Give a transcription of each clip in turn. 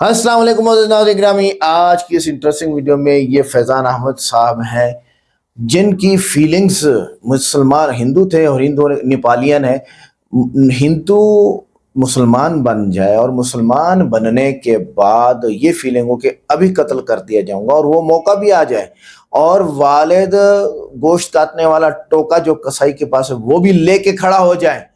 अस्सलाम वालेकुम मोअज़्ज़िज़ नाज़रीन गिरामी। आज की इस इंटरेस्टिंग वीडियो में ये फैज़ान अहमद साहब हैं जिनकी फीलिंग्स मुसलमान हिंदू थे और हिंदू नेपालियन है। हिंदू मुसलमान बन जाए और मुसलमान बनने के बाद ये फीलिंग हो कि अभी कत्ल कर दिया जाऊंगा और वो मौका भी आ जाए और वालिद गोश्त काटने वाला टोका जो कसाई के पास है वो भी लेके खड़ा हो जाए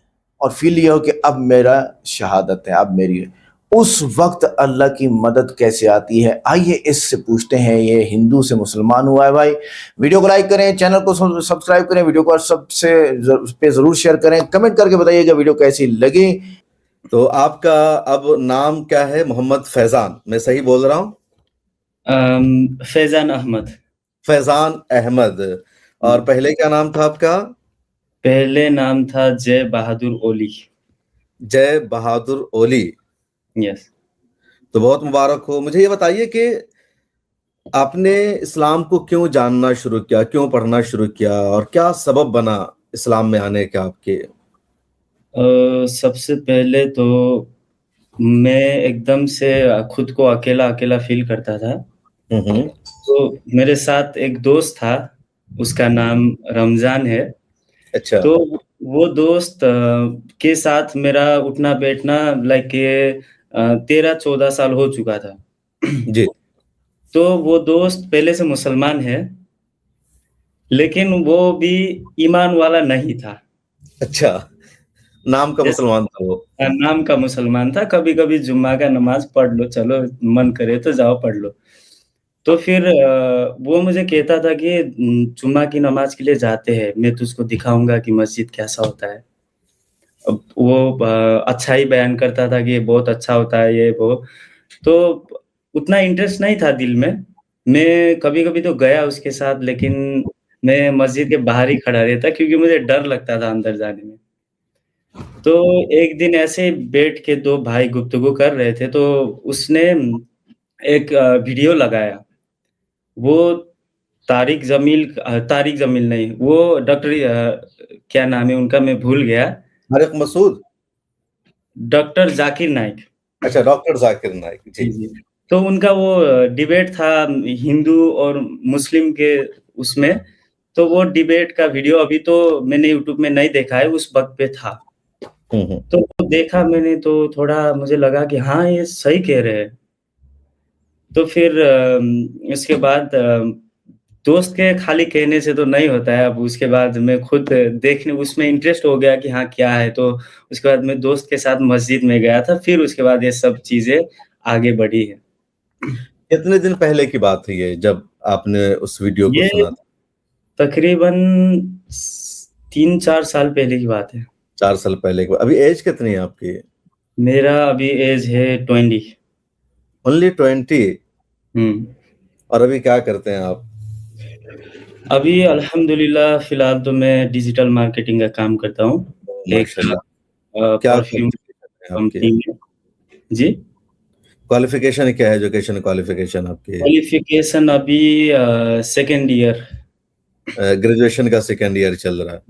और फील ये हो कि अब मेरा शहादत है, अब मेरी है। उस वक्त अल्लाह की मदद कैसे आती है, आइए इससे पूछते हैं। ये हिंदू से मुसलमान हुआ है भाई। वीडियो को लाइक करें, चैनल को सब्सक्राइब करें, वीडियो को सबसे पे जरूर शेयर करें, कमेंट करके बताइएगा वीडियो कैसी लगी। तो आपका अब नाम क्या है? मोहम्मद फैजान, मैं सही बोल रहा हूँ? फैजान अहमद। फैजान अहमद। और पहले क्या नाम था आपका? पहले नाम था जय बहादुर ओली। जय बहादुर ओली। यस। तो बहुत मुबारक हो। मुझे ये बताइए कि आपने इस्लाम को क्यों जानना शुरू किया, क्यों पढ़ना शुरू किया और क्या सबब बना इस्लाम में आने का आपके? सबसे पहले तो मैं एकदम से खुद को अकेला फील करता था। तो मेरे साथ एक दोस्त था, उसका नाम रमजान है। अच्छा। तो वो दोस्त के साथ मेरा उठना बैठना लाइक 13-14 साल हो चुका था। जी। तो वो दोस्त पहले से मुसलमान है, लेकिन वो भी ईमान वाला नहीं था। अच्छा, नाम का मुसलमान था वो। नाम का मुसलमान था। कभी-कभी जुम्मा का नमाज़ पढ़ लो, चलो मन करे तो जाओ पढ़ लो। तो फिर वो मुझे कहता था कि जुम्मा की नमाज़ के लिए जाते हैं, मैं तुझको दिखाऊँगा कि मस्जिद कैसा होता है। अब वो अच्छा ही बयान करता था कि ये बहुत अच्छा होता है ये वो। तो उतना इंटरेस्ट नहीं था दिल में। मैं कभी-कभी तो गया उसके साथ, लेकिन मैं मस्जिद के बाहर ही खड़ा रहता क्योंकि मुझे डर लगता था अंदर जाने में। तो एक दिन ऐसे बैठ के 2 भाई गुफ्तगू कर रहे थे, तो उसने एक वीडियो लगाया। वो तारिक जमील नहीं, वो डॉक्टर क्या नाम है उनका मैं भूल गया। तारिक मसूद? डॉक्टर ज़ाकिर नाइक। अच्छा, डॉक्टर ज़ाकिर नाइक। जी। जी। तो उनका वो डिबेट था हिंदू और मुस्लिम के उसमें, तो वो डिबेट का वीडियो अभी तो मैंने यूट्यूब में नहीं देखा है, उस वक़्त पे था। तो देखा मैंने तो थोड़ा मुझे लगा कि हाँ, ये सही कह रहे हैं। तो फिर इसके बाद दोस्त के खाली कहने से तो नहीं होता है, अब उसके बाद मैं खुद देखने उसमें इंटरेस्ट हो गया कि हाँ, क्या है? तो उसके बाद मैं दोस्त के साथ मस्जिद में गया था, फिर उसके बाद ये सब चीज़ें आगे बढ़ी हैं। कितने दिन पहले की बात है ये जब आपने उस वीडियो को ये सुना था? तकरीबन 3-4 साल पहले की बात है। 4 साल पहले की। अभी एज कितनी है आपकी? मेरा अभी ऐज है 20। ओनली 20? और अभी क्या करते हैं आप? अभी अल्हम्दुलिल्लाह फ़िलहाल तो मैं डिजिटल मार्केटिंग का काम करता हूँ। एक माशाल्लाह। क्या परफ्यूम क्वालिफ़िकेशन है आपकी? कंपनी में। जी? क्वालिफ़िकेशन क्या है, एजुकेशन क्वालिफ़िकेशन आपकी? क्वालिफ़िकेशन अभी सेकंड ईयर। ग्रेजुएशन का सेकंड ईयर चल रहा है।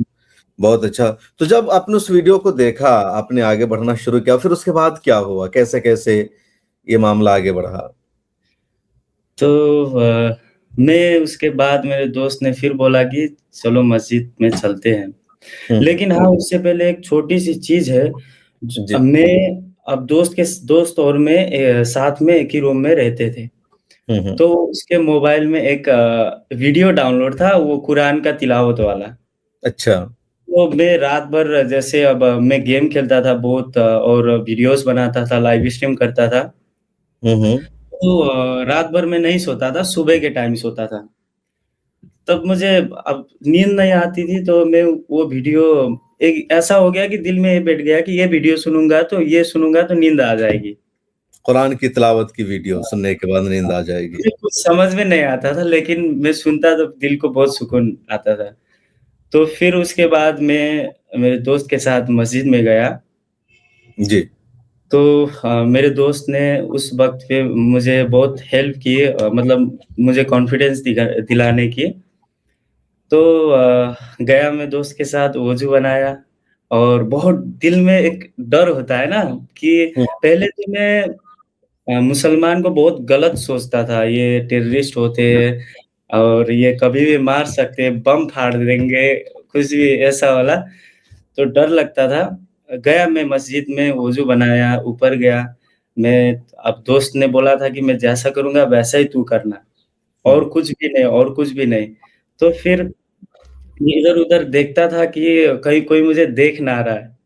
बहुत अच्छा। तो जब आपने उस वीडियो को देखा, आपने आगे बढ़ना शुरू किया, फिर उसके बाद क्या हुआ? कैसे-कैसे ये मामला आगे बढ़ा? तो मैं उसके बाद मेरे दोस्त ने फिर बोला कि चलो मस्जिद में चलते हैं। लेकिन हाँ, उससे पहले एक छोटी-सी चीज़ है। जी। मैं अब दोस्त और मैं साथ में एक ही रूम में रहते थे। तो उसके मोबाइल में एक वीडियो डाउनलोड था, वो कुरान का तिलावत वाला। अच्छा। तो मैं रात भर जैसे अब मैं गेम खेलता था बहुत और वीडियोज़ बनाता था, लाइव स्ट्रीम करता था। तो रात भर मैं नहीं सोता था, सुबह के टाइम सोता था। तब मुझे अब नींद नहीं आती थी, तो मैं वो वीडियो एक ऐसा हो गया कि दिल में ये बैठ गया कि ये वीडियो सुनूँगा तो नींद आ जाएगी। कुरान की तिलावत की वीडियो सुनने के बाद नींद आ जाएगी। मुझे कुछ समझ में नहीं आता था, लेकिन मैं सुनता तो दिल को बहुत सुकून आता था। तो फिर उसके बाद मैं मेरे दोस्त के साथ मस्जिद में गया। जी। तो मेरे दोस्त ने उस वक़्त पे मुझे बहुत हेल्प की, मतलब मुझे कॉन्फिडेंस दिलाने की। तो गया मैं दोस्त के साथ वज़ू बनाया और बहुत दिल में एक डर होता है ना कि पहले तो मैं मुसलमान को बहुत गलत सोचता था, ये टेररिस्ट होते हैं और ये कभी भी मार सकते हैं, बम फाड़ देंगे, कुछ भी ऐसा वाला, तो डर लगता था। गया मैं मस्जिद में वज़ू बनाया, ऊपर गया, मैं अब दोस्त ने बोला था कि मैं जैसा करूँगा वैसा ही तू करना, और कुछ भी नहीं और कुछ भी नहीं। तो फिर इधर-उधर देखता था कि कहीं कोई मुझे देख ना रहा है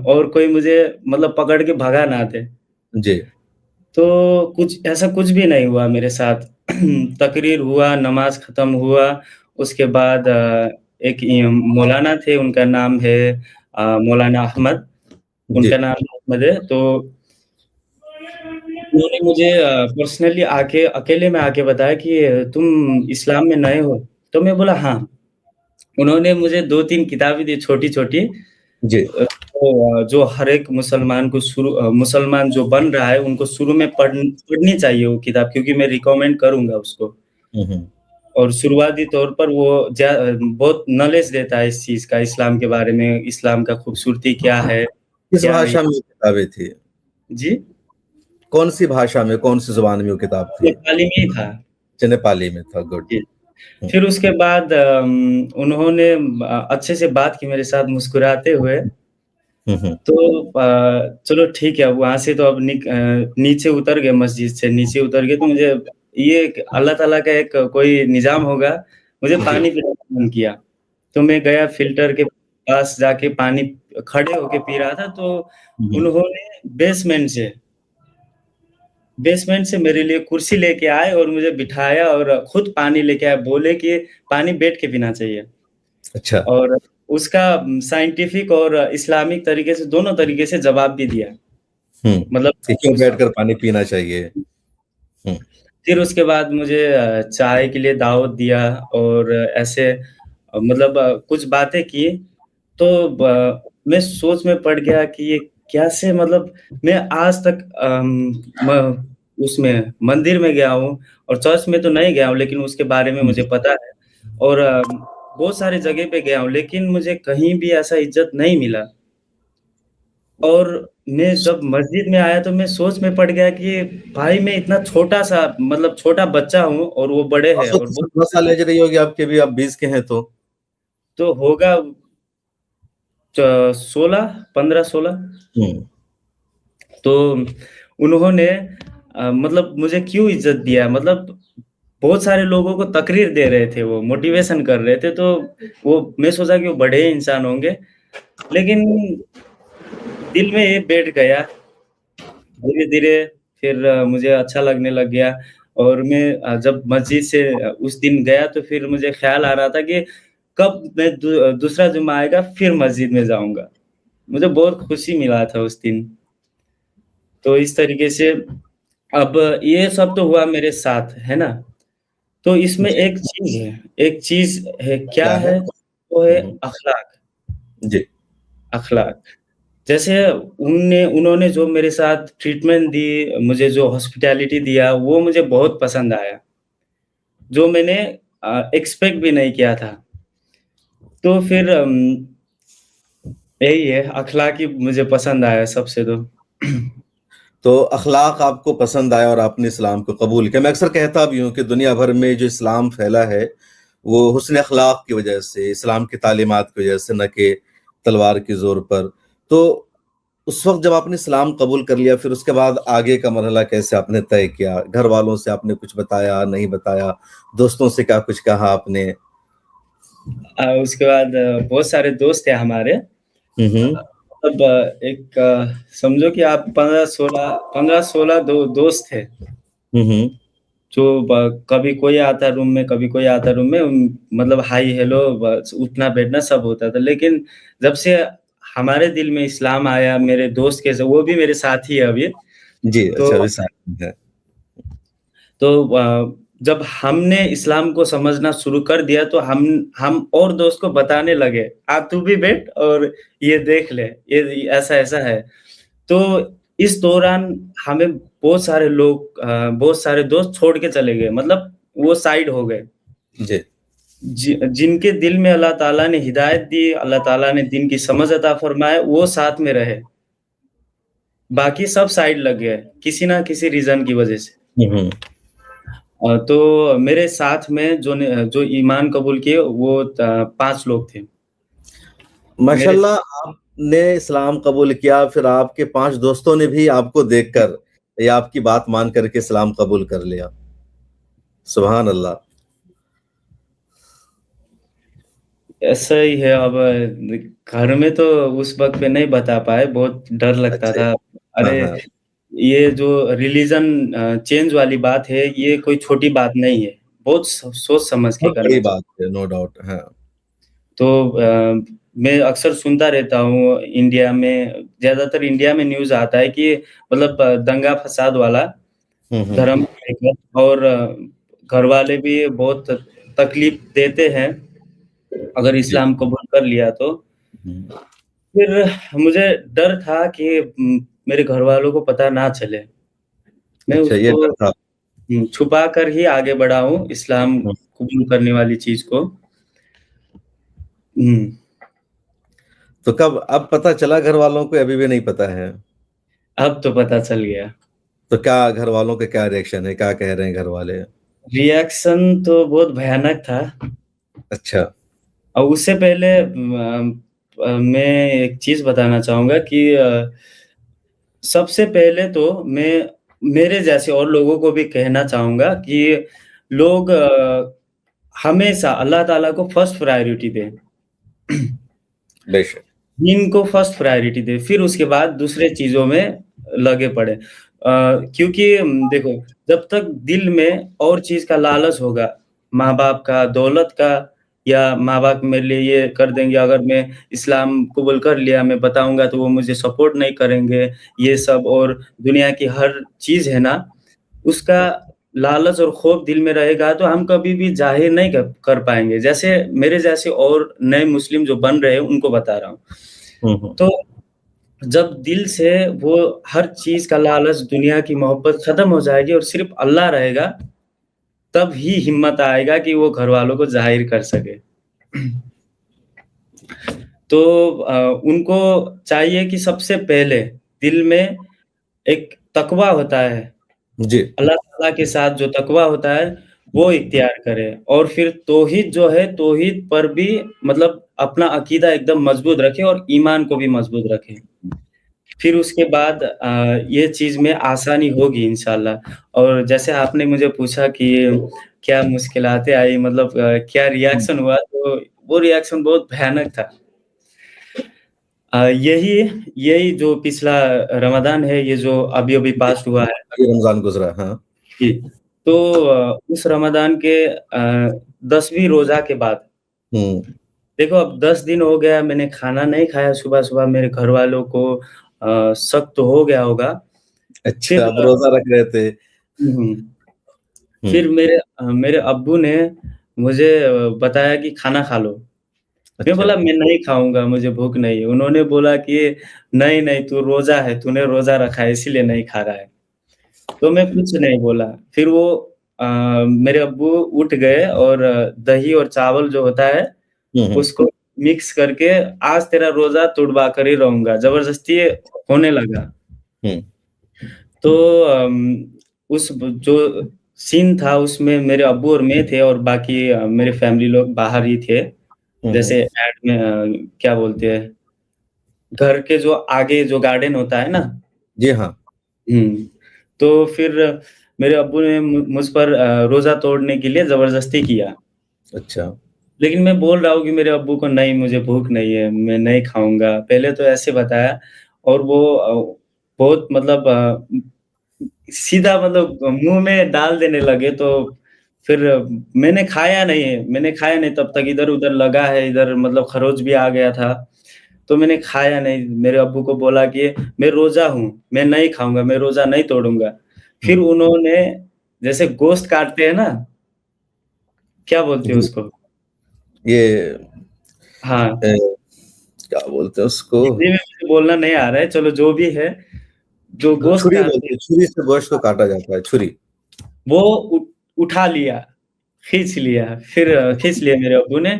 और कोई मुझे मतलब पकड़ के भगा ना दे। जी, तो कुछ ऐसा कुछ भी नहीं हुआ मेरे साथ। तकरीर हुआ, नमाज़ ख़त्म हुआ, उसके बाद एक मौलाना थे, उनका नाम है मौलाना अहमद, जी। उनका नाम अहमद है, तो उन्होंने मुझे पर्सनली आके अकेले में आके बताया कि तुम इस्लाम में नए हो? तो मैं बोला हाँ। उन्होंने मुझे 2-3 किताबें दी छोटी-छोटी, जी। तो जो हर एक मुसलमान को मुसलमान जो बन रहा है उनको शुरू में पढ़नी चाहिए वो किताब, क्योंकि मैं रिकमेंड करूँगा उसको। हुँ, हुँ। और शुरुआती तौर पर वो बहुत नॉलेज देता है इस चीज़ का, इस्लाम के बारे में, इस्लाम का खूबसूरती क्या है, किस क्या नहीं। भाषा में वो किताबें थी? जी, कौन-सी भाषा में, कौन-सी ज़ुबान में वो किताब थी? नेपाली में ही था। अच्छा, नेपाली में था, गुड। जी। हुँ, फिर उसके बाद उन्होंने अच्छे से बात की मेरे साथ मुस्कुराते हुए। हुँ, हुँ। तो चलो ठीक है, अब वहाँ से तो अब नीचे उतर गए, मस्जिद से नीचे उतर गए, तो मुझे ये एक अल्लाह ताला का एक कोई निज़ाम होगा, मुझे जी। पानी पीने का मन किया। तो मैं गया फ़िल्टर के पास जाके पानी खड़े होके पी रहा था, तो हुँ, हुँ। उन्होंने बेसमेंट से मेरे लिए कुर्सी लेके आए और मुझे बिठाया और खुद पानी लेके आए, बोले कि पानी बैठ के पीना चाहिए। अच्छा। और उसका साइंटिफिक और इस्लामिक तरीके से, दोनों तरीके से जवाब भी दिया। हुँ, मतलब कि क्यों उस बैठकर पानी पीना चाहिए? हुँ, फिर उसके बाद मुझे चाय के लिए दावत दिया और ऐसे मतलब कुछ बातें की, तो मैं सोच में पड़ गया कि ये कैसे, मतलब मैं आज तक उसमें मंदिर में गया हूँ और चर्च में तो नहीं गया हूँ, लेकिन उसके बारे में मुझे जी। पता है, और बहुत सारी जगह पे गया हूँ, लेकिन मुझे कहीं भी ऐसा इज़्ज़त नहीं मिला। और मैं जब मस्जिद में आया तो मैं सोच में पड़ गया कि भाई मैं इतना छोटा-सा, मतलब छोटा बच्चा हूँ और वो बड़े हैं, औसत और तो वो 17 साल एज रही होगी आपकी अभी, आप 20 के हैं तो? तो होगा 16, 15-16। हुँ, तो उन्होंने मतलब मुझे क्यों इज़्ज़त दिया, मतलब बहुत सारे लोगों को तकरीर दे रहे थे, वो मोटिवेशन कर रहे थे, तो वो मैं सोचा कि वो बड़े ही इंसान होंगे, लेकिन दिल में ये बैठ गया। धीरे-धीरे फिर मुझे अच्छा लगने लग गया, और मैं जब मस्जिद से उस दिन गया तो फिर मुझे ख़्याल आ रहा था कि कब मैं दूसरा जुम्मा आएगा फिर मस्जिद में जाऊँगा। मुझे बहुत खुशी मिला था उस दिन। तो इस तरीके से अब ये सब तो हुआ मेरे साथ, है ना? तो इसमें जी, एक चीज़ है, क्या क्या है? है? वो है हुँ, हुँ। अख़लाक, जी, अख़लाक। जैसे उन्होंने जो मेरे साथ ट्रीटमेंट दी, मुझे जो हॉस्पिटैलिटी दिया, वो मुझे बहुत पसंद आया, जो मैंने एक्सपेक्ट भी नहीं किया था। तो फिर यही है, अख़लाक ही मुझे पसंद आया सबसे तो। तो अख़लाक आपको पसंद आया और आपने इस्लाम को कबूल किया। मैं अक्सर कहता भी हूँ कि दुनिया भर में जो इस्लाम फैला है, वो हुस्न अख़लाक की वजह से, इस्लाम की तालीमात की वजह से, ना कि तलवार के ज़ोर पर। तो उस वक़्त जब आपने इस्लाम कबूल कर लिया, फिर उसके बाद आगे का मरहला कैसे आपने तय किया? घर वालों से आपने कुछ बताया, नहीं बताया? दोस्तों से क्या कुछ कहा आपने? उसके बाद बहुत सारे दोस्त हैं हमारे, हुँ, हुँ। मतलब एक समझो कि आप 15-16 दोस्त थे। हुँ, हुँ। जो कभी कोई आता रूम में, कभी कोई आता रूम में, मतलब हाय हेलो, बस उठना बैठना सब होता था। लेकिन जब से हमारे दिल में इस्लाम आया, मेरे दोस्त के, वो भी मेरे साथी है अभी। जी, तो अच्छा, अभी साथ में है। जब हमने इस्लाम को समझना शुरू कर दिया, तो हम और दोस्त को बताने लगे, तू भी बैठ और ये देख ले, ये ऐसा-ऐसा है। तो इस दौरान हमें बहुत सारे दोस्त छोड़ के चले गए, मतलब वो साइड हो गए। जी, जिनके दिल में अल्लाह ताला ने हिदायत दी, अल्लाह ताला ने दीन की समझ अता फरमाए, वो साथ में रहे। बाकी सब साइड लग गए किसी ना किसी रीज़न की वज़ह से। हम्म। तो मेरे साथ में जो ईमान कबूल किए वो 5 लोग थे। मेरे माशाल्लाह, आपने इस्लाम कबूल किया, फिर आपके 5 दोस्तों ने भी आपको देखकर या आपकी बात मान करके इस्लाम कबूल कर लिया। सुभान अल्लाह। ऐसा ही है अब घर में तो उस वक़्त पे नहीं बता पाए, बहुत डर लगता अच्छा। था। हाँ, अरे! हाँ। ये जो रिलीजन चेंज वाली बात है, ये कोई छोटी बात नहीं है। बहुत सोच समझ के बहुत करना बड़ी चाहिए। बात है, नो डाउट। हाँ। तो मैं अक्सर सुनता रहता हूँ इंडिया में ज़्यादातर इंडिया में न्यूज़ आता है कि मतलब दंगा-फ़साद वाला हम्म। धर्म को लेकर और घरवाले भी बहुत तकलीफ़ देते हैं, अगर जी। इस्लाम कबूल कर लिया तो। हम्म। फिर मुझे डर था कि मेरे घरवालों को पता ना चले। मैं अच्छा, ये उसको डर था। छुपा कर ही आगे बढ़ा हूँ इस्लाम हम्म। कबूल करने वाली चीज़ को। हुँ, तो कब अब पता चला घर वालों को, अभी भी नहीं पता है? अब तो पता चल गया। तो क्या घर वालों के क्या रिएक्शन है, क्या कह रहे हैं घर वाले? रिएक्शन तो बहुत भयानक था अच्छा। और उससे पहले मैं एक चीज़ बताना चाहूँगा कि सबसे पहले तो मैं मेरे जैसे और लोगों को भी कहना चाहूँगा कि लोग हमेशा अल्लाह ताला को फर्स्ट प्रायोरिटी दें। बेशक। दीन को फर्स्ट प्रायोरिटी दें, फिर उसके बाद दूसरे चीज़ों में लगे पड़े। क्योंकि देखो, जब तक दिल में और चीज़ का लालच होगा, माँ-बाप का, दौलत का या माँ-बाप मेरे लिए ये कर देंगे, अगर मैं इस्लाम कबूल कर लिया, मैं बताऊँगा तो वो मुझे सपोर्ट नहीं करेंगे, ये सब और दुनिया की हर चीज़ है ना, उसका लालच और खौफ दिल में रहेगा तो हम कभी भी ज़ाहिर नहीं कर पाएँगे। जैसे मेरे जैसे और नए मुस्लिम जो बन रहे हैं, उनको बता रहा हूँ। हम्म। तो जब दिल से वो हर चीज़ का लालच, दुनिया की मोहब्बत खत्म हो जाएगी और सिर्फ़ अल्लाह रहेगा, तब ही हिम्मत आएगा कि वो घरवालों को ज़ाहिर कर सके। तो उनको चाहिए कि सबसे पहले दिल में एक तकवा होता है, जी। अल्लाह ताला के साथ जो तकवा होता है, वो इख्तियार करें और फिर तौहीद जो है, तौहीद पर भी मतलब अपना अकीदा एकदम मज़बूत रखें और ईमान को भी मज़बूत रखें। फिर उसके बाद ये चीज़ में आसानी होगी इंशाअल्लाह और जैसे आपने मुझे पूछा कि क्या मुश्किलातें आई मतलब क्या हम्म। रिएक्शन हुआ, तो वो रिएक्शन बहुत भयानक था। यही यही जो पिछला रमज़ान है, ये जो अभी-अभी जी, पास हुआ है अभी रमजान गुजरा। हाँ। जी, तो उस रमज़ान के 10वीं रोज़ा के बाद हम्म। देखो अब 10 दिन हो गया मैंने खाना नहीं खाया सुबह-सुबह मेरे घरवालों को शक तो हो गया होगा। अच्छा, फिर अब रोजा रख रहे थे। हुँ, हम्म। फिर मेरे अब्बू ने मुझे बताया कि खाना खा लो। मैं अच्छा। बोला मैं नहीं खाऊँगा, मुझे भूख नहीं है। उन्होंने बोला कि नहीं, नहीं तू रोज़ा है, तूने रोज़ा रखा है इसीलिए नहीं खा रहा है। तो मैं कुछ नहीं बोला। फिर वो मेरे अब्बू उठ गए और दही और चावल जो होता है, हम्म। उसको मिक्स करके आज तेरा रोज़ा तुड़वा कर ही रहूँगा, ज़बरदस्ती होने लगा। हम्म। तो उस ब जो सीन था उसमें मेरे अब्बू और मैं थे और बाकी मेरे फैमिली लोग बाहर ही थे। हम्म। जैसे ऐड में क्या बोलते हैं, घर के जो आगे जो गार्डन होता है ना जी हाँ। हुँ, तो फिर मेरे अब्बू ने मुझ पर रोज़ा तोड़ने के लिए ज़बरदस्ती किया। अच्छा। लेकिन मैं बोल रहा हूँ कि मेरे अब्बू को नहीं मुझे भूख नहीं है, मैं नहीं खाऊँगा। पहले तो ऐसे बताया और वो बहुत मतलब सीधा मतलब मुँह में डाल देने लगे तो फिर मैंने खाया नहीं तब तक इधर-उधर लगा है, इधर मतलब खरोच भी आ गया था। तो मैंने खाया नहीं, मेरे अब्बू को बोला कि मैं रोज़ा हूँ, मैं नहीं खाऊँगा, मैं रोज़ा नहीं तोड़ूँगा। फिर हम्म। उन्होंने जैसे गोश्त काटते हैं ना, क्या बोलते हैं जी। उसको? ये हाँ, क्या बोलते हैं उसको? हिंदी में मुझे बोलना नहीं आ रहा है, चलो जो भी है, जो गोश्त छुरी काटते बोलते हैं, हैं, छुरी से गोश्त को काटा जाता है, छुरी। वो उ उठा लिया, खींच लिया, फिर खींच लिया मेरे अब्बू ने।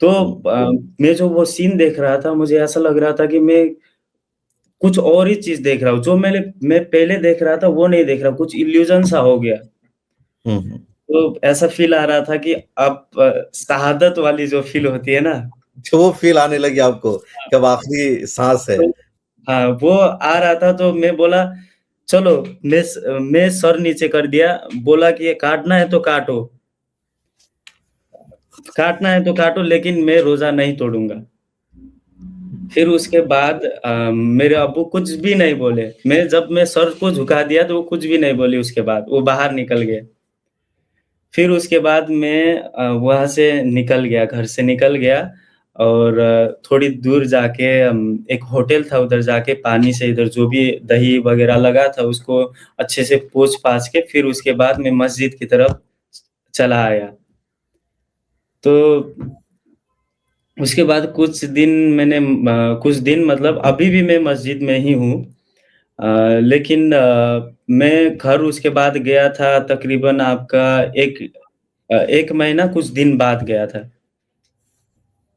तो हम्म। मैं जो वो सीन देख रहा था, मुझे ऐसा लग रहा था कि मैं कुछ और ही चीज़ देख रहा हूँ, जो मैं पहले देख रहा था वो नहीं देख रहा, कुछ इल्यूज़न सा हो गया। हम्म। तो ऐसा फ़ील आ रहा था कि अब शहादत वाली जो फ़ील होती है ना, जो वो फील आने लगी आपको कि अब आखिरी सांस है। तो हाँ, वो आ रहा था तो मैं बोला चलो मैं सर नीचे कर दिया, बोला कि ये काटना है तो काटो लेकिन मैं रोज़ा नहीं तोड़ूँगा। फिर उसके बाद मेरे अब्बू कुछ भी नहीं बोले। जब मैं सर को झुका दिया तो वो कुछ भी नहीं बोली उसके बाद, वो बाहर निकल गए। फिर उसके बाद मैं वहाँ से निकल गया, घर से निकल गया और थोड़ी दूर जाके एक होटल था, उधर जाके पानी से इधर जो भी दही वग़ैरह लगा था उसको अच्छे से पोंछ-पाछ के फिर उसके बाद मैं मस्जिद की तरफ चला आया। तो उसके बाद कुछ दिन मतलब अभी भी मैं मस्जिद में ही हूँ। लेकिन मैं घर उसके बाद गया था तकरीबन आपका 1 महीना कुछ दिन बाद गया था।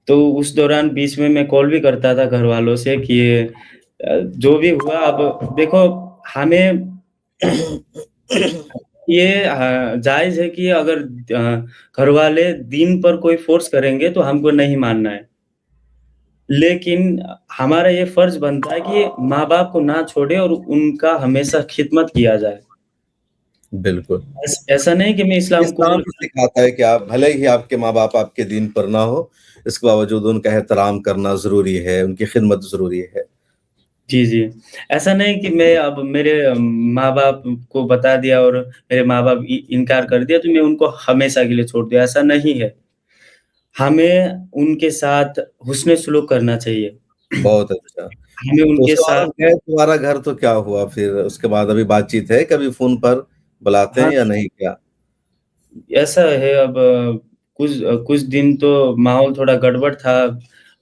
तो उस दौरान बीच में मैं कॉल भी करता था घरवालों से कि जो भी हुआ अब देखो हमें ये जायज़ है कि अगर घरवाले दीन पर कोई फ़ोर्स करेंगे तो हमको नहीं मानना है। लेकिन हमारा ये फ़र्ज़ बनता है कि माँ-बाप को ना छोड़े और उनका हमेशा खिदमत किया जाए। बिल्कुल। ऐसा नहीं कि मैं इस्लाम इस्लाम कबूल भी सिखाता है कि आप भले ही आपके माँ-बाप आपके दीन पर ना हो, इसके बावजूद उनका एहतराम करना ज़रूरी है, उनकी खिदमत ज़रूरी है। जी, जी। ऐसा नहीं कि मैं अब मेरे माँ-बाप को बता दिया और मेरे माँ-बाप इनकार कर दिया तो मैं उनको हमेशा के लिए छोड़ दिया, ऐसा नहीं है। हमें उनके साथ हुस्न सलूक करना चाहिए। बहुत अच्छा। हमें तो उनके उसके बाद साथ आप गए दोबारा घर तो क्या हुआ फिर? उसके बाद अभी बातचीत है, कभी फ़ोन पर बुलाते हाँ, हैं या नहीं क्या? ऐसा है अब कुछ दिन तो माहौल थोड़ा गड़बड़ था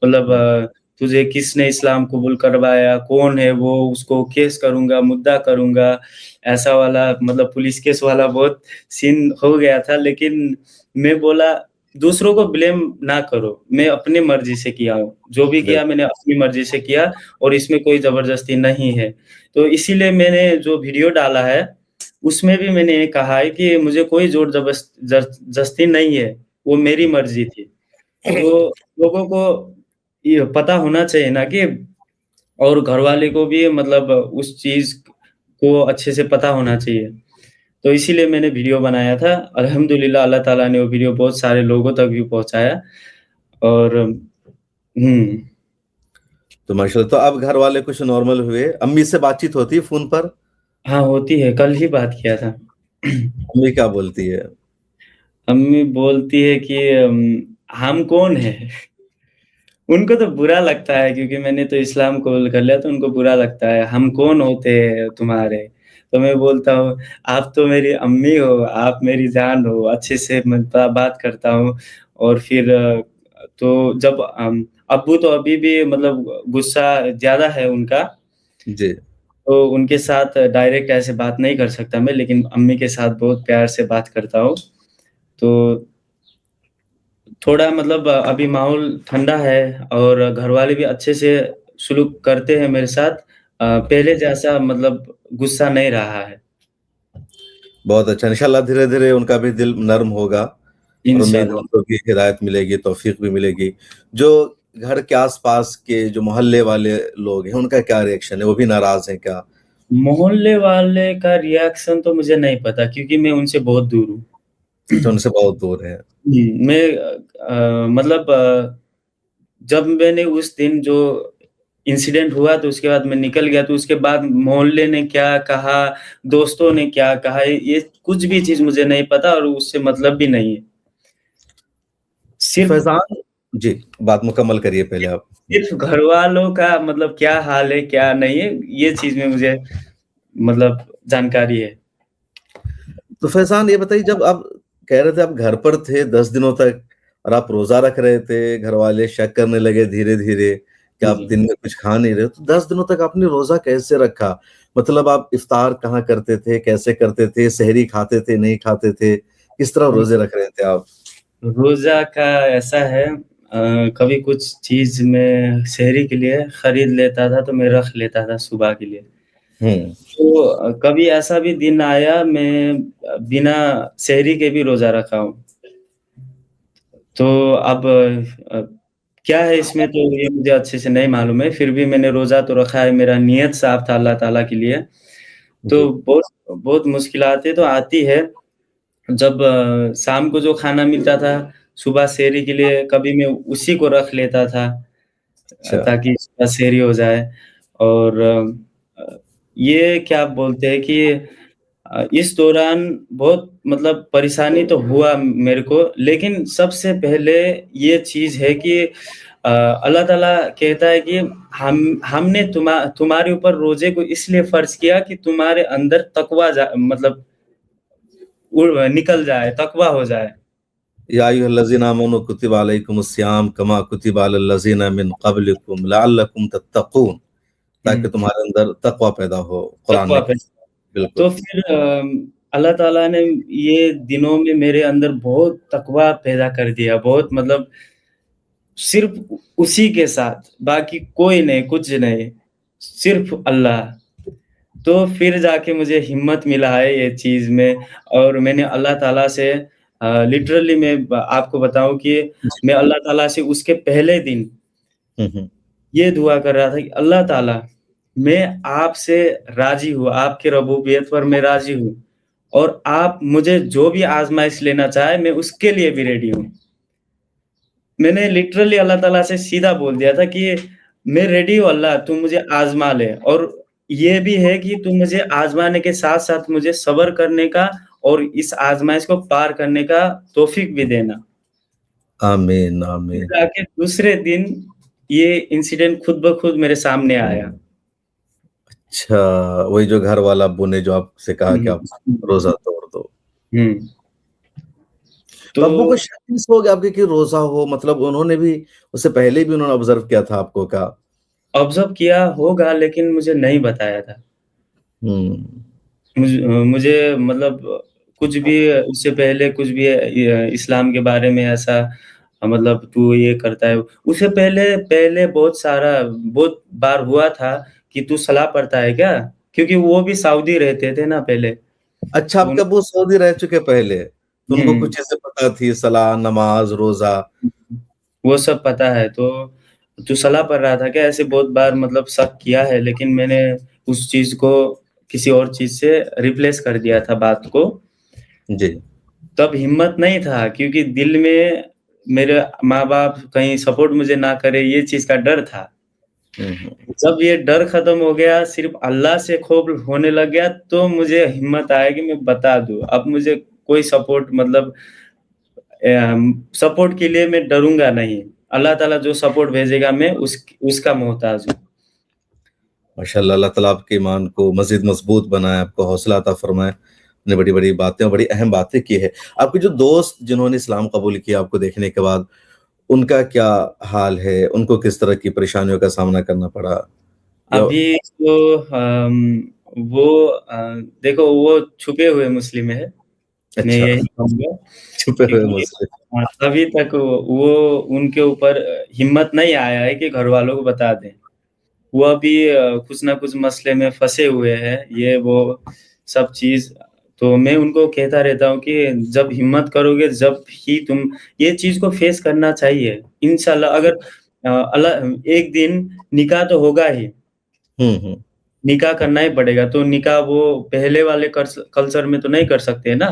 मतलब तुझे किसने इस्लाम कबूल करवाया? कौन है वो? उसको केस करूँगा, मुद्दा करूँगा, ऐसा वाला मतलब पुलिस केस वाला बहुत सीन हो गया था। लेकिन मैं बोला दूसरों को ब्लेम ना करो, मैं अपनी मर्ज़ी से किया हूँ। जो भी किया बिल्कुल। मैंने अपनी मर्ज़ी से किया और इसमें कोई ज़बरदस्ती नहीं है। तो इसीलिए मैंने जो वीडियो डाला है उसमें भी मैंने ये कहा है कि मुझे कोई ज़बरदस्ती नहीं है, वो मेरी मर्ज़ी थी। तो लोगों को ये पता होना चाहिए ना कि और घरवाले को भी मतलब उस चीज़ को अच्छे से पता होना चाहिए। तो इसीलिए मैंने वीडियो बनाया था। अल्हम्दुलिल्लाह अल्लाह ताला ने वो वीडियो बहुत सारे लोगों तक भी पहुँचाया और तो माशाल्लाह तो अब घर वाले कुछ नॉर्मल हुए? अम्मी से बातचीत होती है फ़ोन पर? हाँ, होती है, कल ही बात किया था। अम्मी क्या बोलती है? अम्मी बोलती है कि हम कौन हैं? उनको तो बुरा लगता है क्योंकि मैंने तो इस्लाम कबूल कर लिया तो उनको बुरा लगता है, हम कौन होते हैं तुम्हारे? तो मैं बोलता हूँ, आप तो मेरी अम्मी हो, आप मेरी जान हो, अच्छे से मैं बात करता हूँ और फिर तो जब अब्बू तो अभी भी मतलब गुस्सा ज़्यादा है उनका, जी। तो उनके साथ डायरेक्ट ऐसे बात नहीं कर सकता मैं, लेकिन अम्मी के साथ बहुत प्यार से बात करता हूँ। तो थोड़ा मतलब अभी माहौल ठंडा है और घरवाले भी अच्छे से सुलूक करते हैं मेरे साथ। पहले जैसा मतलब गुस्सा नहीं रहा है। बहुत अच्छा, इंशाल्लाह धीरे-धीरे उनका भी दिल नर्म होगा और उम्मीद है इंशाअल्लाह। उनको भी हिदायत मिलेगी, तौफ़ीक भी मिलेगी। जो घर के आस-पास के जो मोहल्ले वाले लोग हैं, उनका क्या रिएक्शन है? वो भी नाराज़ हैं क्या? मोहल्ले वाले का रिएक्शन तो मुझे नहीं पता क्योंकि मैं उनसे बहुत दूर हूँ। जो उनसे बहुत दूर हैं। मैं मतलब जब मैंने उस दिन जो इंसिडेंट हुआ तो उसके बाद मैं निकल गया तो उसके बाद मोहल्ले ने क्या कहा, दोस्तों ने क्या कहा, ये कुछ भी चीज़ मुझे नहीं पता और उससे मतलब भी नहीं है। तो सिर्फ़ फैज़ान जी, बात मुकम्मल करिए पहले आप। सिर्फ़ घरवालों का मतलब क्या हाल है, क्या नहीं है, ये चीज़ में मुझे मतलब जानकारी है। तो फैज़ान ये बताइए जब आप कह रहे थे आप घर पर थे 10 दिनों तक और आप रोज़ा रख रहे थे, घरवाले शक करने लगे धीरे-धीरे कि जी, आप जी। दिन में कुछ खा नहीं रहे हो, तो 10 दिनों तक आपने रोज़ा कैसे रखा? मतलब आप इफ्तार कहाँ करते थे, कैसे करते थे, सहरी खाते थे, नहीं खाते थे? किस तरह रोज़े रख रहे थे आप? रोज़ा का ऐसा है कभी कुछ चीज़ मैं शहरी के लिए खरीद लेता था, तो मैं रख लेता था सुबह के लिए। हम्म। तो कभी ऐसा भी दिन आया मैं बिना शहरी के भी रोज़ा रखा हूँ। तो अब क्या है इसमें तो ये मुझे अच्छे से नहीं मालूम है, फिर भी मैंने रोज़ा तो रखा है, मेरा नियत साफ़ था अल्लाह ताला के लिए। तो जी। बहुत बहुत मुश्किलातें तो आती है, जब शाम को जो खाना मिलता था, सुबह सहरी के लिए कभी मैं उसी को रख लेता था अच्छा। ताकि सुबह सहरी हो जाए। और ये क्या बोलते हैं कि इस दौरान बहुत मतलब परेशानी तो हुआ मेरे को, लेकिन सबसे पहले ये चीज़ है कि अल्लाह ताला कहता है कि हमने तुम्हारे ऊपर रोज़े को इसलिए फ़र्ज़ किया कि तुम्हारे अंदर तक़वा मतलब निकल जाए, तक़वा हो जाए। या अय्युहल्लज़ीना आमनू कुतिबा अलैकुमुस्सियाम कमा कुतिबा अलल्लज़ीना मिन क़ब्लिकुम लअल्लकुम तत्तक़ून, ताकि हुँ, तुम्हारे अंदर तक़वा पैदा हो, कुरान तक़वा ने पे कहा। बिल्कुल। तो फिर अल्लाह ताला ने ये दिनों में मेरे अंदर बहुत तक़वा पैदा कर दिया, बहुत मतलब सिर्फ़ उसी के साथ, बाकी कोई नहीं, कुछ नहीं, सिर्फ़ अल्लाह। तो फिर जाके मुझे हिम्मत मिला है ये चीज़ में, और मैंने अल्लाह ताला से लिटरली मैं आपको बताऊँ कि जी। मैं अल्लाह ताला से उसके पहले दिन हम्म। ये दुआ कर रहा था कि अल्लाह ताला, मैं आपसे राज़ी हूँ, आपकी रबूबियत पर मैं राज़ी हूँ, और आप मुझे जो भी आज़माइश लेना चाहे मैं उसके लिए भी रेडी हूँ। मैंने लिटरली अल्लाह ताला से सीधा बोल दिया था कि मैं रेडी हूँ अल्लाह, तू मुझे आज़मा ले, और ये भी है कि तू मुझे आज़माने के साथ-साथ मुझे सब्र करने का और इस आज़माइश को पार करने का तौफ़ीक भी देना। आमीन फिर आमीन। जाके दूसरे दिन ये इंसिडेंट खुद ब खुद मेरे सामने आया। अच्छा, वही जो घर वाला अब्बू ने जो आपसे कहा कि हुँ, आप रोजा तोड़ दो, हुँ। तो तो अब्बू को शक इस हो गया आपके कि रोजा हो, मतलब उन्होंने भी उससे पहले भी उन्होंने ऑब्जर्व किया था आपको का? ऑब्ज़र्व किया होगा, लेकिन मुझे नहीं बताया था। हम्म। मुझे मतलब कुछ भी उससे पहले कुछ भी इस्लाम के बारे में ऐसा मतलब तू ये करता है, उससे पहले पहले बहुत बार हुआ था कि तू सलाह पढ़ता है क्या? क्योंकि वो भी सऊदी रहते थे ना पहले। अच्छा, तो आपके अब्बू सऊदी रह चुके पहले, तो उनको हुँ, कुछ चीजें पता थी, सलाह, नमाज, रोजा। वो सब पता है, तो तू सलाह पढ़ रहा था क्या? ऐसे बहुत बार मतलब शक किया है, लेकिन मैंने उस चीज़ को किसी और चीज़ से रिप्लेस कर दिया था बात को। जी। तब हिम्मत नहीं था, क्योंकि दिल में मेरे माँ-बाप कहीं सपोर्ट मुझे ना करे, ये चीज़ का डर था। हम्म। जब ये डर खत्म हो गया, सिर्फ़ अल्लाह से खौफ होने लग गया, तो मुझे हिम्मत आया कि मैं बता दूँ। अब मुझे कोई सपोर्ट मतलब सपोर्ट के लिए मैं डरूँगा नहीं। अल्लाह ताला जो सपोर्ट भेजेगा मैं उसका मोहताज हूँ। माशाल्लाह, अल्लाह ताला आपके ईमान को मज़ीद मज़बूत बनाए, आपको हौसला अता फरमाए। आपने बड़ी-बड़ी बातें और बड़ी अहम बातें की है। आपके जो दोस्त जिन्होंने इस्लाम कबूल किया आपको देखने के बाद, उनका क्या हाल है? उनको किस तरह की परेशानियों का सामना करना पड़ा? या अभी तो वो देखो वो छुपे हुए मुस्लिम है, मैं अच्छा, यही कहूँगा। छुपे हुए क्योंकि मुझसे। अभी तक वो उनके ऊपर हिम्मत नहीं आया है कि घरवालों को बता दें। वो अभी कुछ ना कुछ मसले में फँसे हुए हैं, ये वो सब चीज़। तो मैं उनको कहता रहता हूँ कि जब हिम्मत करोगे, जब ही तुम ये चीज़ को फ़ेस करना चाहिए। इंशाल्लाह अगर अल्लाह एक दिन निकाह तो होगा ही, हुँ। निकाह करना ही पड़ेगा, तो निकाह वो पहले वाले कल्चर में तो नहीं कर सकते ना।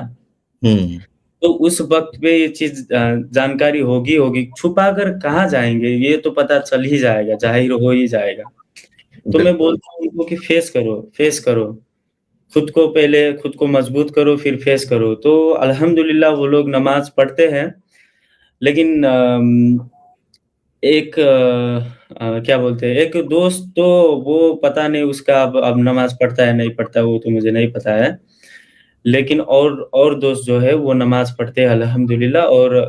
हुँ। तो उस वक़्त पे ये चीज़ जानकारी होगी, छुपा कर कहाँ जाएँगे? ये तो पता चल ही जाएगा, ज़ाहिर हो ही जाएगा। तो मैं बिल्कुल। बोलता हूँ उनको कि फेस करो। खुद को मजबूत करो, फिर फेस करो। तो अल्हम्दुलिल्लाह वो लोग नमाज़ पढ़ते हैं, लेकिन एक क्या बोलते हैं, एक दोस्त तो वो पता नहीं उसका अब नमाज़ पढ़ता है, नहीं पढ़ता, वो तो मुझे नहीं पता है। लेकिन और दोस्त जो है वो नमाज़ पढ़ते हैं अल्हम्दुलिल्लाह, और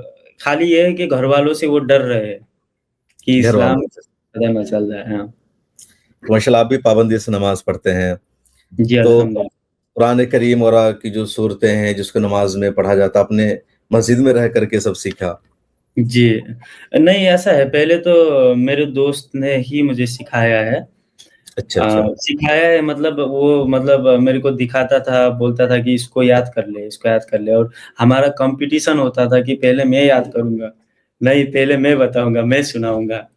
खाली ये है कि घरवालों से वो डर रहे हैं कि घर इस्लाम वालों से। पता ना चल जाए। हाँ। माशाल्लाह, आप भी पाबंदी से नमाज़ पढ़ते हैं। जी, तो अल्हम्दुलिल्लाह। कुरान करीम और की जो सूरतें हैं जिसको नमाज़ में पढ़ा जाता है, आपने मस्जिद में रह कर के सब सीखा। जी। नहीं ऐसा है, पहले तो मेरे दोस्त ने ही मुझे सिखाया है। अच्छा, अच्छा। सिखाया है मतलब वो मतलब मेरे को दिखाता था, बोलता था कि इसको याद कर ले, इसको याद कर ले और हमारा कॉम्पिटिशन होता था कि पहले मैं याद करूँगा, नहीं पहले मैं बताऊँगा, मैं सुनाऊँगा।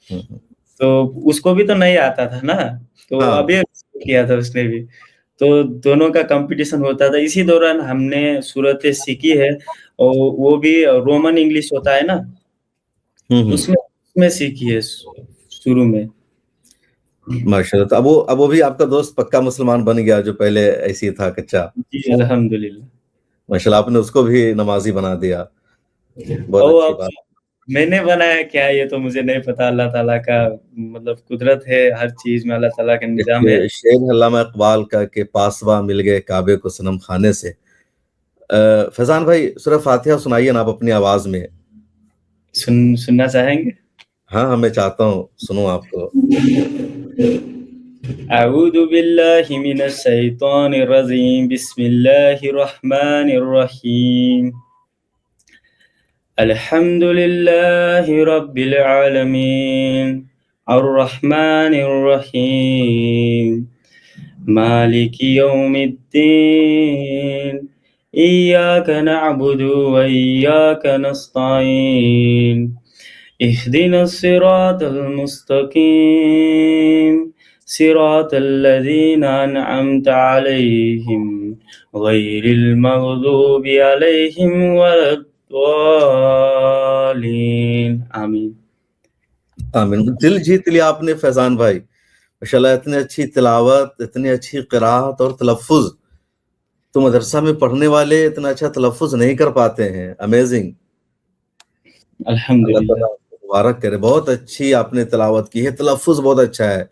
हुँ, हुँ। तो उसको भी तो नहीं आता था ना, तो हाँ, अभी किया था उसने भी। तो दोनों का कॉम्पिटिशन होता था, इसी दौरान हमने सूरतें सीखी है और वो भी रोमन इंग्लिश होता है ना, हुँ, हुँ। उसमें सीखी है शुरू में। माशाल्लाह, तो अब वो भी आपका दोस्त पक्का मुसलमान बन गया जो पहले ऐसे ही था कच्चा। जी, अल्हम्दुलिल्लाह। माशाल्लाह आपने उसको भी नमाज़ी बना दिया। बहुत और अच्छी अब बात। मैंने बनाया क्या ये तो मुझे नहीं पता, अल्लाह ताला का मतलब कुदरत है, हर चीज़ में अल्लाह ताला का निज़ाम है। एक शेर है अल्लामा इकबाल का कि पासवा मिल गए काबे को सनम खाने से। फैज़ान भाई सूरह फ़ातिहा सुनाइए ना आप अपनी आवाज़ में। सुनना चाहेंगे? हाँ, हाँ, मैं चाहता हूँ सुनूँ आपको। अऊज़ु बिल्लाहि मिनश शैतानिर रजीम, बिस्मिल्लाहिर रहमानिर रहीम। अल्हम्दुलिल्लाहि रब्बिल आलमीन, अर्रहमानिर रहीम, मालिकि यौमिद्दीन, इय्याक नअबुदु व इय्याक नस्तईन, इहदिनस सिरातल मुस्तकीम, सिरातल लज़ीना अनअमता अलैहिम, गैरिल मग़दूबि अलैहिम वलद्दालीन। आमीन। आमीन। दिल जीत लिया आपने फैज़ान भाई। माशाल्लाह इतनी अच्छी तिलावत, इतनी अच्छी क़िराअत और तलफ़्फ़ुज़ तो मदरसा में पढ़ने वाले इतना अच्छा तलफ़्फ़ुज़ नहीं कर पाते हैं। अमेज़िंग! अल्लाह अल्हम्दुलिल्लाह। ताला आपको मुबारक करे। बहुत अच्छी आपने तिलावत की है, तलफ़्फ़ुज़ बहुत अच्छा है।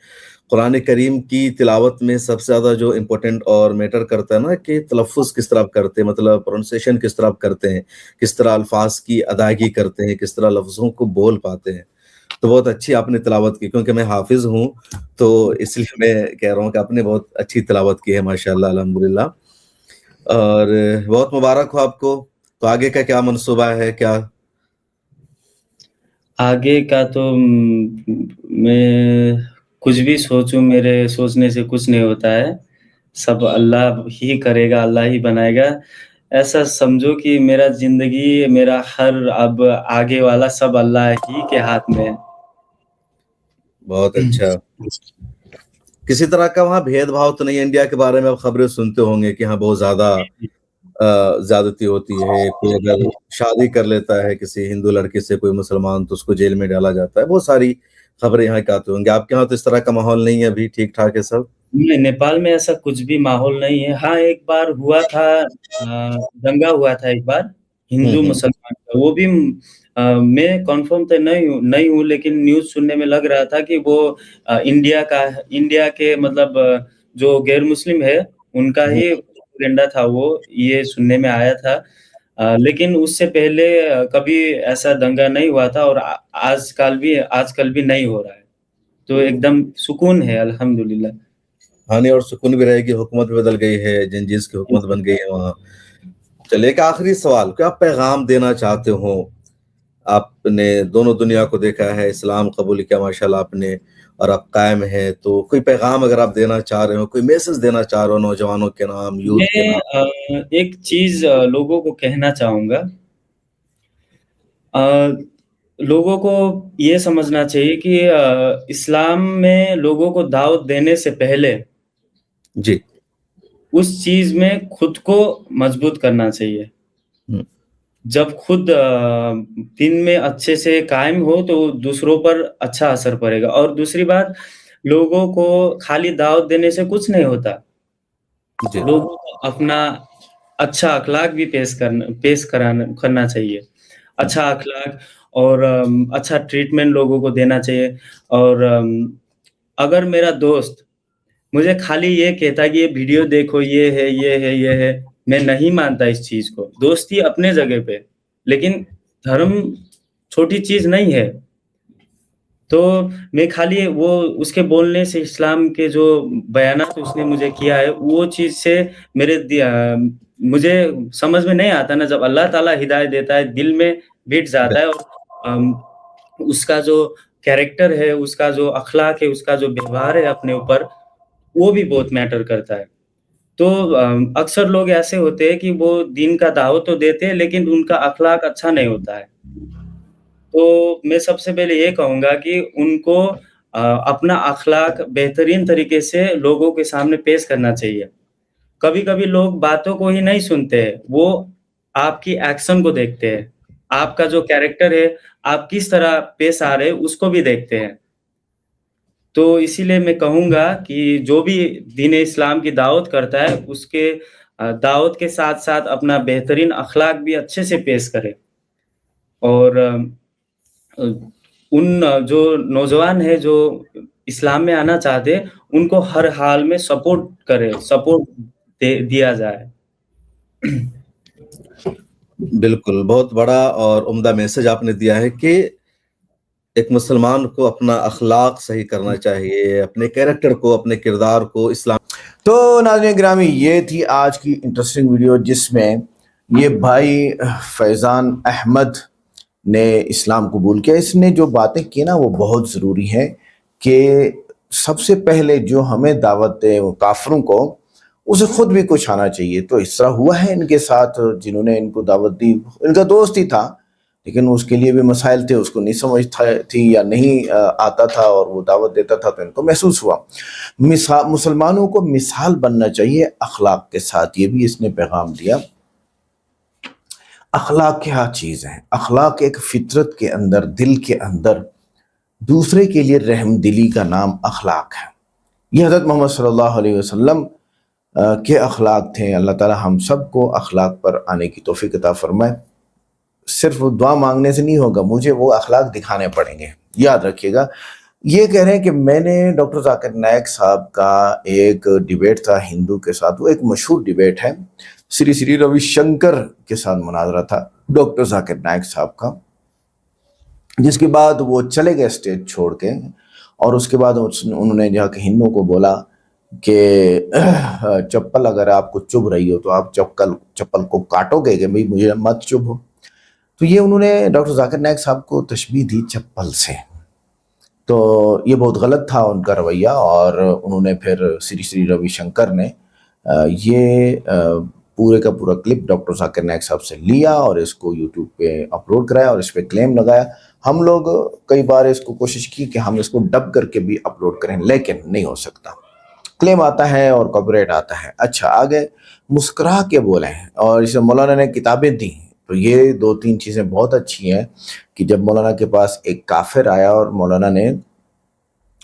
कुरान करीम की तिलावत में सबसे ज़्यादा जो इम्पोर्टेंट और मैटर करता है ना कि तलफ़्फ़ुज़ किस तरह आप करते हैं, मतलब प्रोनंसिएशन किस तरह आप करते हैं, किस तरह अल्फ़ाज़ की अदायगी करते हैं, किस तरह लफ्ज़ों को बोल पाते हैं। तो बहुत अच्छी आपने तिलावत की क्योंकि मैं हाफ़िज़ हूँ, तो इसलिए मैं कह रहा हूँ कि आपने बहुत अच्छी तिलावत की है माशाअल्लाह, अल्हम्दुलिल्लाह। और बहुत मुबारक हो आपको। तो आगे का क्या मंसूबा है? क्या आगे का तो मैं कुछ भी सोचूँ, मेरे सोचने से कुछ नहीं होता है। सब अल्लाह ही करेगा, अल्लाह ही बनाएगा। ऐसा समझो कि मेरा ज़िंदगी, मेरा हर अब आगे वाला सब अल्लाह ही के हाथ में है। बहुत अच्छा। किसी तरह का वहाँ भेदभाव तो नहीं है? इंडिया के बारे में आप खबरें सुनते होंगे कि हाँ, बहुत ज़्यादा ज़्यादती होती है। कोई अगर शादी कर लेता है किसी हिंदू लड़की से कोई मुसलमान तो उसको जेल में डाला जाता है। बहुत सारी खबरें यहाँ के आते होंगे। आपके यहाँ तो इस तरह का माहौल नहीं है अभी, ठीक-ठाक है सब? नहीं, नेपाल में ऐसा कुछ भी माहौल नहीं है। हाँ, एक बार हुआ था दंगा हुआ था एक बार, हुँ, हुँ। हिंदू-मुसलमान का। वो भी मैं कन्फर्म तो नहीं हूँ लेकिन न्यूज़ सुनने में लग रहा था कि वो इंडिया के मतलब जो गैर मुस्लिम है, उनका हुँ, ही प्रोपेगेंडा था वो, ये सुनने में आया था। लेकिन उससे पहले कभी ऐसा दंगा नहीं हुआ था और आजकल भी नहीं हो रहा है। तो एकदम सुकून है अल्हम्दुलिल्लाह। हानि और सुकून भी रहेगी, हुकूमत भी बदल गई है, जिस की हुकूमत बन गई है वहाँ। चलिए एक आखिरी सवाल, क्या पैगाम देना चाहते हो? आपने दोनों दुनिया को देखा है, इस्लाम कबूल किया माशाल्लाह आपने और आप कायम हैं, तो कोई पैगाम अगर आप देना चाह रहे हो, कोई मैसेज देना चाह रहे हो नौजवानों के नाम, यूथ के मैं नाम? एक चीज़ लोगों को कहना चाहूँगा। अ, लोगों को ये समझना चाहिए कि इस्लाम में लोगों को दावत देने से पहले जी। उस चीज़ में खुद को मजबूत करना चाहिए। हुँ, जब खुद दिन में अच्छे से कायम हो तो दूसरों पर अच्छा असर पड़ेगा और दूसरी बात, लोगों को खाली दावत देने से कुछ नहीं होता। जी। लोगों को अपना अच्छा अखलाक भी पेश करना चाहिए। हुँ, अच्छा अखलाक और अच्छा ट्रीटमेंट लोगों को देना चाहिए और अगर मेरा दोस्त मुझे खाली ये कहता है कि ये वीडियो देखो, ये है, ये है, ये है, मैं नहीं मानता इस चीज़ को। दोस्ती अपने जगह पे, लेकिन धर्म छोटी चीज़ नहीं है। तो मैं खाली वो उसके बोलने से इस्लाम के जो बयानात उसने मुझे किया है, वो चीज़ से मुझे समझ में नहीं आता ना जब अल्लाह ताला हिदायत देता है, दिल में बिठ जाता है और उसका जो कैरेक्टर है, उसका जो अखलाक है, उसका जो व्यवहार है अपने ऊपर, वो भी बहुत मैटर करता है। तो अक्सर लोग ऐसे होते हैं कि वो दीन का दावत तो देते हैं, लेकिन उनका अखलाक अच्छा नहीं होता है। तो मैं सबसे पहले ये कहूँगा कि उनको अपना अखलाक बेहतरीन तरीके से लोगों के सामने पेश करना चाहिए। कभी-कभी लोग बातों को ही नहीं सुनते हैं, वो आपकी एक्शन को देखते हैं। आपका जो कैरेक्टर है, आप किस तरह पेश आ रहे हैं, उसको भी देखते हैं। तो इसीलिए मैं कहूँगा कि जो भी दीन-ए इस्लाम की दावत करता है, उसके दावत के साथ-साथ अपना बेहतरीन अखलाक भी अच्छे से पेश करे। और अ, उन जो नौजवान हैं, जो इस्लाम में आना चाहते हैं, उनको हर हाल में सपोर्ट करें, सपोर्ट दे दिया जाए। बिल्कुल, बहुत बड़ा और उम्दा मैसेज आपने दिया है कि एक मुसलमान को अपना अखलाक सही करना चाहिए, अपने कैरेक्टर को, अपने किरदार को इस्लाम तो नाज़रीन गिरामी, ये थी आज की इंटरेस्टिंग वीडियो जिसमें ये भाई फैज़ान अहमद ने इस्लाम कबूल किया। इसने जो बातें की ना वो बहुत ज़रूरी है कि सबसे पहले जो हमें दावत दे वो काफरों को, उसे खुद भी कुछ आना चाहिए। तो इस तरह हुआ है इनके साथ, जिन्होंने इनको दावत दी, इनका दोस्त ही था लेकिन उसके लिए भी मसाइल थे, उसको नहीं समझ थी या नहीं आता था, और वो दावत देता था तो इनको महसूस हुआ। मुसलमानों को मिसाल बनना चाहिए अखलाक के साथ, ये भी इसने पैगाम दिया। अखलाक क्या चीज़ है? अखलाक एक फितरत के अंदर, दिल के अंदर दूसरे के लिए रहमदिली का नाम अखलाक है। ये हज़रत मोहम्मद सल्लल्लाहु अलैहि वसल्लम के अखलाक थे। अल्लाह ताला हम सबको अखलाक पर आने की तौफीक अता फरमाए। सिर्फ दुआ मांगने से नहीं होगा, मुझे वो अखलाक दिखाने पड़ेंगे, याद रखिएगा। ये कह रहे हैं कि मैंने डॉक्टर जाकिर नायक साहब का एक डिबेट था हिंदू के साथ, वो एक मशहूर डिबेट है, श्री श्री रविशंकर के साथ मुनाजरा था डॉक्टर जाकिर नायक साहब का, जिसके बाद वो चले गए स्टेज छोड़ के। और उसके बाद उन्होंने जाके हिंदुओं को बोला कि चप्पल अगर आपको चुभ रही हो तो आप चप्पल को काटोगे कि भाई मुझे मत चुभो। तो ये उन्होंने डॉक्टर जाकिर नायक साहब को तशबीह दी चप्पल से। तो ये बहुत गलत था उनका रवैया, और उन्होंने फिर श्री श्री रविशंकर ने ये पूरे का पूरा क्लिप डॉक्टर जाकिर नायक साहब से लिया और इसको यूट्यूब पे अपलोड कराया और इस पर क्लेम लगाया। हम लोग कई बार इसको कोशिश की कि हम इसको डब करके भी अपलोड करें, लेकिन नहीं हो सकता, क्लेम आता है और कॉपीराइट आता है। अच्छा, आगे मुस्कुरा के बोले हैं, और इसे मौलाना ने किताबें दी। तो ये दो तीन चीज़ें बहुत अच्छी हैं कि जब मौलाना के पास एक काफिर आया और मौलाना ने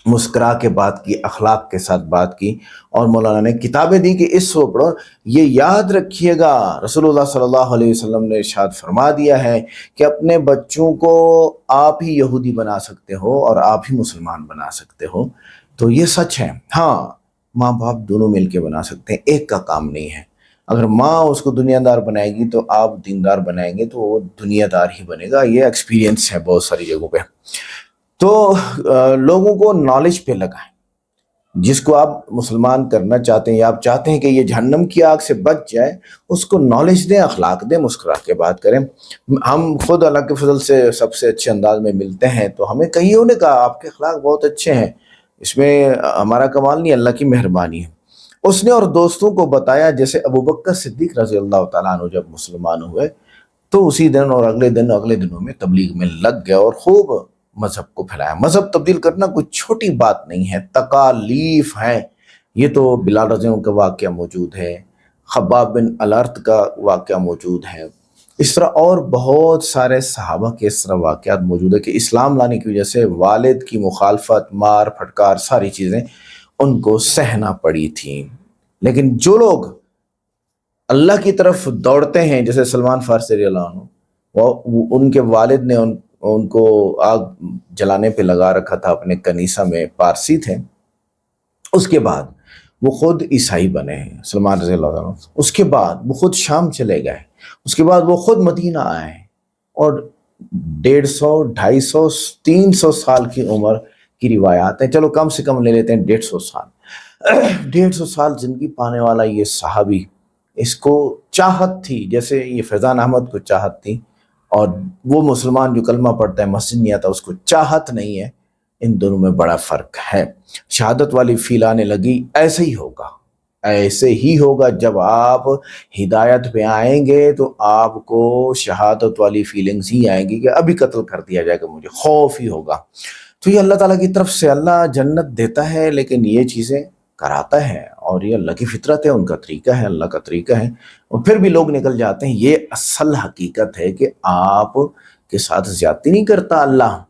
मुस्कुरा के बात की, अखलाक के साथ बात की, और मौलाना ने किताबें दी कि इसको पढ़ो। ये याद रखिएगा, रसूलुल्लाह सल्लल्लाहु अलैहि वसल्लम ने इरशाद फरमा दिया है कि अपने बच्चों को आप ही यहूदी बना सकते हो और आप ही मुसलमान बना सकते हो। तो ये सच है। हाँ, माँ बाप दोनों मिलके बना सकते हैं, एक का काम नहीं है। अगर माँ उसको दुनियादार बनाएगी तो आप दीनदार बनाएंगे तो वो दुनियादार ही बनेगा। ये एक्सपीरियंस है बहुत सारी जगहों पे। तो लोगों को नॉलेज पे लगाएं। जिसको आप मुसलमान करना चाहते हैं या आप चाहते हैं कि ये जहन्नम की आग से बच जाए, उसको नॉलेज दें, अखलाक दें, मुस्कुरा के बात करें। हम खुद अल्लाह के फजल से सबसे अच्छे अंदाज में मिलते हैं, तो हमें कईयों ने कहा आपके अखलाक बहुत अच्छे हैं, इसमें हमारा कमाल नहीं, अल्लाह की मेहरबानी है। उसने और दोस्तों को बताया। जैसे अबू बकर सिद्दीक रज़ी अल्लाह तआला अन्हु जब मुसलमान हुए तो उसी दिन और अगले दिनों में तबलीग में लग गया और खूब मजहब को फैलाया। मजहब तब्दील करना कोई छोटी बात नहीं है, तकालीफ है। ये तो बिलाल रज़ी का वाक़या मौजूद है, खब्बाब बिन अल-अरत का वाक़या मौजूद है, इस तरह और बहुत सारे सहाबा के इस तरह वाक़यात मौजूद है कि इस्लाम लाने की वजह से वालिद की मुखालफत, मार फटकार, सारी चीज़ें उनको सहना पड़ी थी। लेकिन जो लोग अल्लाह की तरफ दौड़ते हैं, जैसे सलमान फारसी रज़ियल्लाहु अन्हु, वो उनके वालिद ने उनको आग जलाने पे लगा रखा था अपने कनीसा में, पारसी थे। उसके बाद वो खुद ईसाई बने हैं सलमान रज़ियल्लाहु अन्हु। उसके बाद वो खुद शाम चले गए, उसके बाद वो खुद मदीना आए और 150, 250, 300 साल की उम्र की रिवायात है, चलो कम से कम ले लेते हैं 150 साल। 150 साल जिंदगी पाने वाला ये सहाबी, इसको चाहत थी जैसे ये फैज़ान अहमद को चाहत थी اور وہ مسلمان جو کلمہ پڑھتا ہے مسجد نہیں آتا، اس کو چاہت نہیں ہے، ان دونوں میں بڑا فرق ہے۔ شہادت والی فیل آنے لگی، ایسے ہی ہوگا، ایسے ہی ہوگا۔ جب آپ ہدایت پہ آئیں گے تو آپ کو شہادت والی فیلنگز ہی آئیں گی کہ ابھی قتل کر دیا جائے گا، مجھے خوف ہی ہوگا۔ تو یہ اللہ تعالیٰ کی طرف سے، اللہ جنت دیتا ہے لیکن یہ چیزیں کراتا ہے، اور یہ اللہ کی فطرت ہے، ان کا طریقہ ہے، اللہ کا طریقہ ہے، اور پھر بھی لوگ نکل جاتے ہیں۔ یہ اصل حقیقت ہے کہ آپ کے ساتھ زیادتی نہیں کرتا اللہ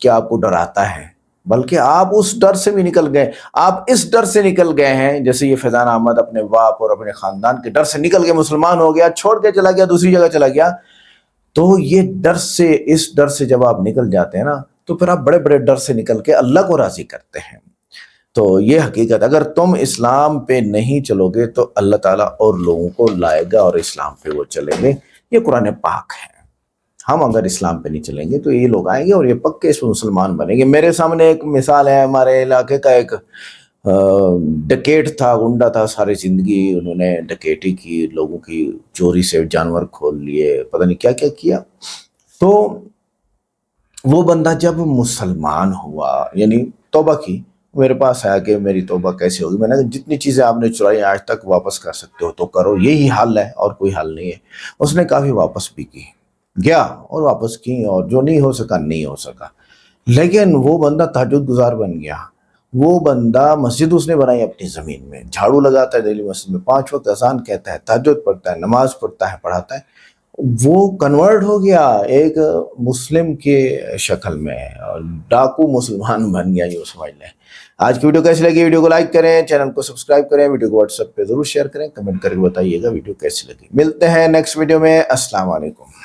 کہ آپ کو ڈراتا ہے، بلکہ آپ اس ڈر سے بھی نکل گئے، آپ اس ڈر سے نکل گئے ہیں، جیسے یہ فیضان احمد اپنے باپ اور اپنے خاندان کے ڈر سے نکل گئے، مسلمان ہو گیا، چھوڑ کے چلا گیا، دوسری جگہ چلا گیا۔ تو یہ ڈر سے، اس ڈر سے جب آپ نکل جاتے ہیں نا، تو پھر آپ بڑے بڑے ڈر سے نکل کے اللہ کو راضی کرتے ہیں۔ تو یہ حقیقت، اگر تم اسلام پہ نہیں چلو گے تو اللہ تعالیٰ اور لوگوں کو لائے گا اور اسلام پہ وہ چلیں گے۔ یہ قرآن پاک ہے۔ ہم اگر اسلام پہ نہیں چلیں گے تو یہ لوگ آئیں گے اور یہ پکے اس مسلمان بنیں گے۔ میرے سامنے ایک مثال ہے، ہمارے علاقے کا ایک ڈکیٹ تھا، گنڈا تھا، ساری زندگی انہوں نے ڈکیٹی کی، لوگوں کی چوری سے جانور کھول لیے، پتہ نہیں کیا کیا کیا۔ تو وہ بندہ جب مسلمان ہوا، یعنی توبہ کی، میرے پاس آیا کہ میری توبہ کیسے ہوگی؟ میں نے کہا جتنی چیزیں آپ نے چرائی آج تک واپس کر سکتے ہو تو کرو، یہی حل ہے اور کوئی حل نہیں ہے۔ اس نے کافی واپس بھی کی، گیا اور واپس کی، اور جو نہیں ہو سکا نہیں ہو سکا۔ لیکن وہ بندہ تہجد گزار بن گیا۔ وہ بندہ مسجد اس نے بنائی اپنی زمین میں، جھاڑو لگاتا ہے دہلی مسجد میں، 5 وقت اذان کہتا ہے، تہجد پڑھتا ہے، نماز پڑھتا ہے، پڑھاتا ہے۔ وہ کنورٹ ہو گیا ایک مسلم کے شکل میں، اور ڈاکو مسلمان بن گیا، یہ سمجھ لیں۔ آج کی ویڈیو کیسی لگی؟ ویڈیو کو لائک کریں، چینل کو سبسکرائب کریں، ویڈیو کو واٹس ایپ پہ ضرور شیئر کریں، کمنٹ کر کے بتائیے گا ویڈیو کیسی لگی۔ ملتے ہیں نیکسٹ ویڈیو میں۔ السلام علیکم۔